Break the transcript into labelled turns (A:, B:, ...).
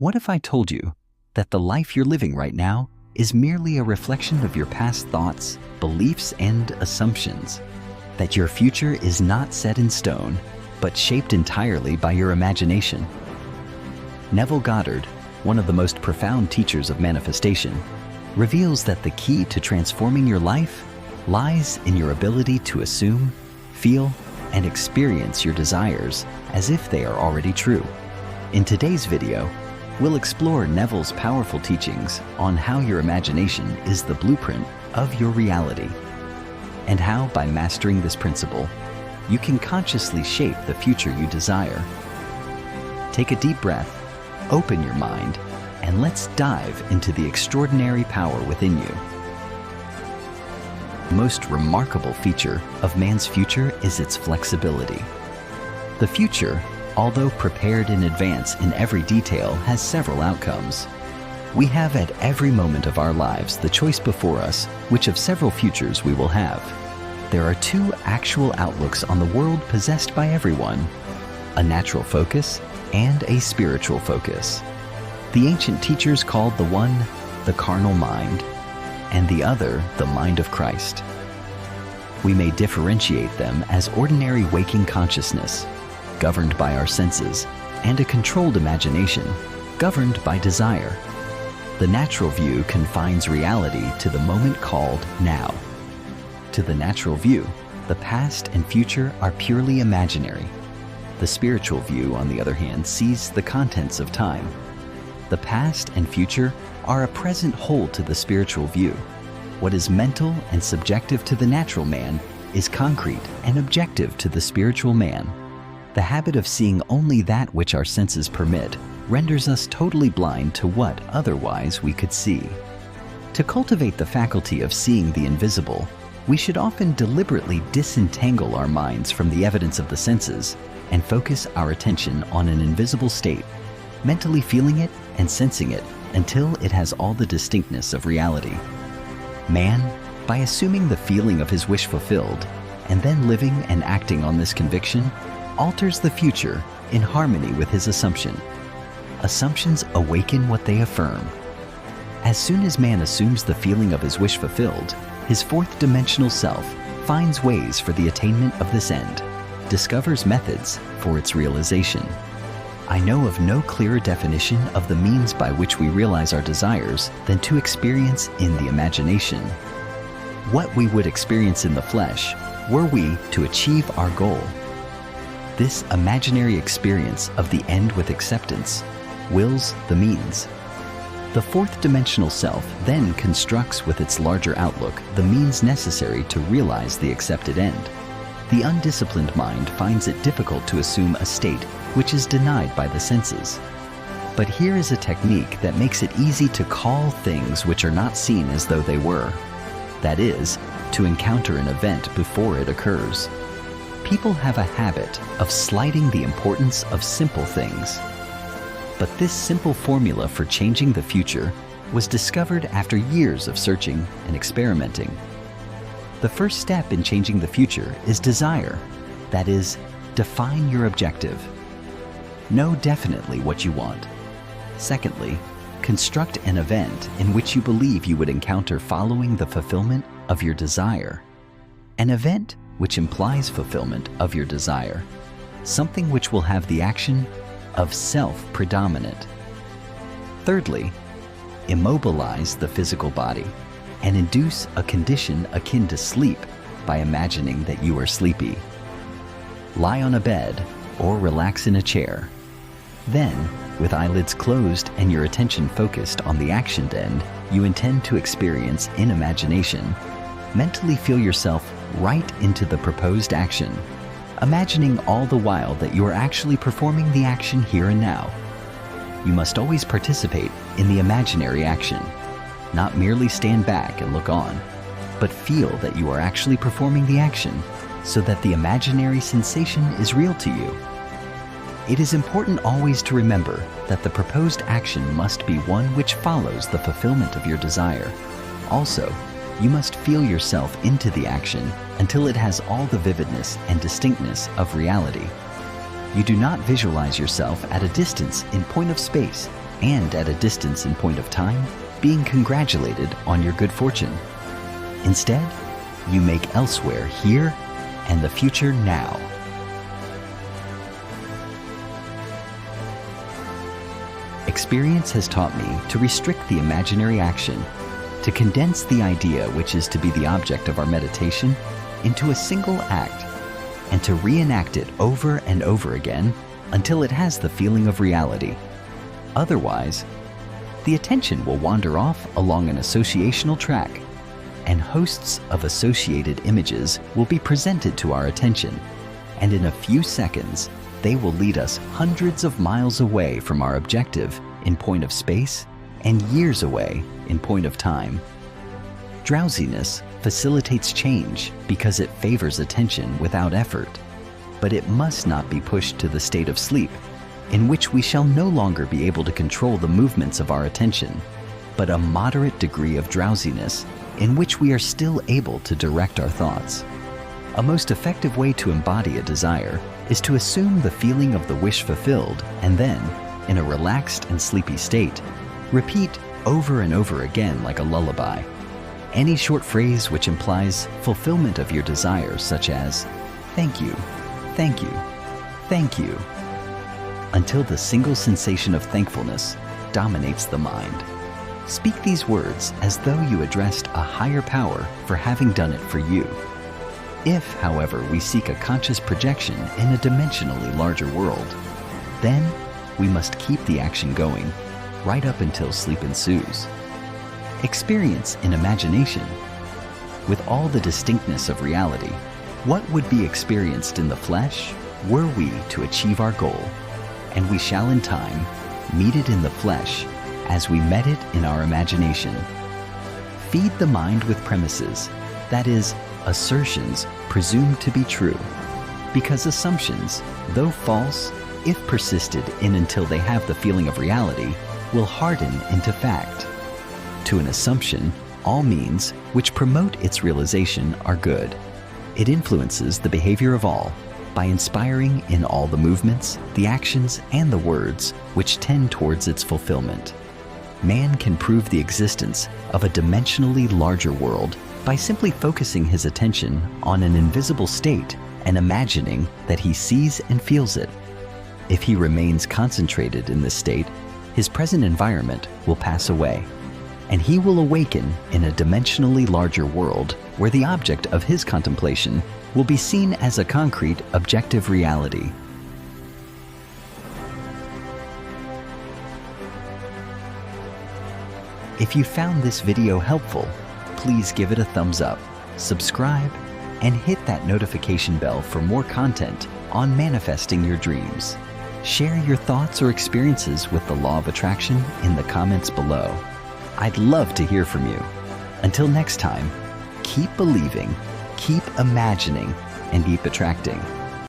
A: What if I told you that the life you're living right now is merely a reflection of your past thoughts, beliefs, and assumptions? That your future is not set in stone, but shaped entirely by your imagination? Neville Goddard, one of the most profound teachers of manifestation, reveals that the key to transforming your life lies in your ability to assume, feel, and experience your desires as if they are already true. In today's video, we'll explore Neville's powerful teachings on how your imagination is the blueprint of your reality, and how, by mastering this principle, you can consciously shape the future you desire. Take a deep breath, open your mind, and let's dive into the extraordinary power within you. The most remarkable feature of man's future is its flexibility. The future, although prepared in advance in every detail, has several outcomes. We have at every moment of our lives the choice before us which of several futures we will have. There are two actual outlooks on the world possessed by everyone: a natural focus and a spiritual focus. The ancient teachers called the one the carnal mind, and the other the mind of Christ. We may differentiate them as ordinary waking consciousness, governed by our senses, and a controlled imagination, governed by desire. The natural view confines reality to the moment called now. To the natural view, the past and future are purely imaginary. The spiritual view, on the other hand, sees the contents of time. The past and future are a present whole to the spiritual view. What is mental and subjective to the natural man is concrete and objective to the spiritual man. The habit of seeing only that which our senses permit renders us totally blind to what otherwise we could see. To cultivate the faculty of seeing the invisible, we should often deliberately disentangle our minds from the evidence of the senses and focus our attention on an invisible state, mentally feeling it and sensing it until it has all the distinctness of reality. Man, by assuming the feeling of his wish fulfilled and then living and acting on this conviction, alters the future in harmony with his assumption. Assumptions awaken what they affirm. As soon as man assumes the feeling of his wish fulfilled, his fourth dimensional self finds ways for the attainment of this end, discovers methods for its realization. I know of no clearer definition of the means by which we realize our desires than to experience in the imagination what we would experience in the flesh were we to achieve our goal. This imaginary experience of the end with acceptance wills the means. The fourth dimensional self then constructs with its larger outlook the means necessary to realize the accepted end. The undisciplined mind finds it difficult to assume a state which is denied by the senses. But here is a technique that makes it easy to call things which are not seen as though they were. That is, to encounter an event before it occurs. People have a habit of slighting the importance of simple things. But this simple formula for changing the future was discovered after years of searching and experimenting. The first step in changing the future is desire. That is, define your objective. Know definitely what you want. Secondly, construct an event in which you believe you would encounter following the fulfillment of your desire. An event which implies fulfillment of your desire, something which will have the action of self-predominant. Thirdly, immobilize the physical body and induce a condition akin to sleep by imagining that you are sleepy. Lie on a bed or relax in a chair. Then, with eyelids closed and your attention focused on the action end you intend to experience in imagination, mentally feel yourself right into the proposed action, imagining all the while that you are actually performing the action here and now. You must always participate in the imaginary action, not merely stand back and look on, but feel that you are actually performing the action so that the imaginary sensation is real to you. It is important always to remember that the proposed action must be one which follows the fulfillment of your desire. Also, you must feel yourself into the action until it has all the vividness and distinctness of reality. You do not visualize yourself at a distance in point of space, and at a distance in point of time, being congratulated on your good fortune. Instead, you make elsewhere here and the future now. Experience has taught me to restrict the imaginary action, to condense the idea which is to be the object of our meditation into a single act, and to reenact it over and over again until it has the feeling of reality. Otherwise, the attention will wander off along an associational track, and hosts of associated images will be presented to our attention, and in a few seconds, they will lead us hundreds of miles away from our objective in point of space and years away in point of time. Drowsiness facilitates change because it favors attention without effort, but it must not be pushed to the state of sleep, in which we shall no longer be able to control the movements of our attention, but a moderate degree of drowsiness in which we are still able to direct our thoughts. A most effective way to embody a desire is to assume the feeling of the wish fulfilled and then, in a relaxed and sleepy state, repeat over and over again like a lullaby any short phrase which implies fulfillment of your desires, such as "thank you, thank you, thank you," until the single sensation of thankfulness dominates the mind. Speak these words as though you addressed a higher power for having done it for you. If, however, we seek a conscious projection in a dimensionally larger world, then we must keep the action going right up until sleep ensues. Experience in imagination. With all the distinctness of reality, what would be experienced in the flesh were we to achieve our goal, and we shall in time meet it in the flesh as we met it in our imagination. Feed the mind with premises, that is, assertions presumed to be true, because assumptions, though false, if persisted in until they have the feeling of reality, will harden into fact. To an assumption, all means which promote its realization are good. It influences the behavior of all by inspiring in all the movements, the actions, and the words which tend towards its fulfillment. Man can prove the existence of a dimensionally larger world by simply focusing his attention on an invisible state and imagining that he sees and feels it. If he remains concentrated in this state, his present environment will pass away, and he will awaken in a dimensionally larger world where the object of his contemplation will be seen as a concrete, objective reality. If you found this video helpful, please give it a thumbs up, subscribe, and hit that notification bell for more content on manifesting your dreams. Share your thoughts or experiences with the law of attraction in the comments below. I'd love to hear from you. Until next time, keep believing, keep imagining, and keep attracting.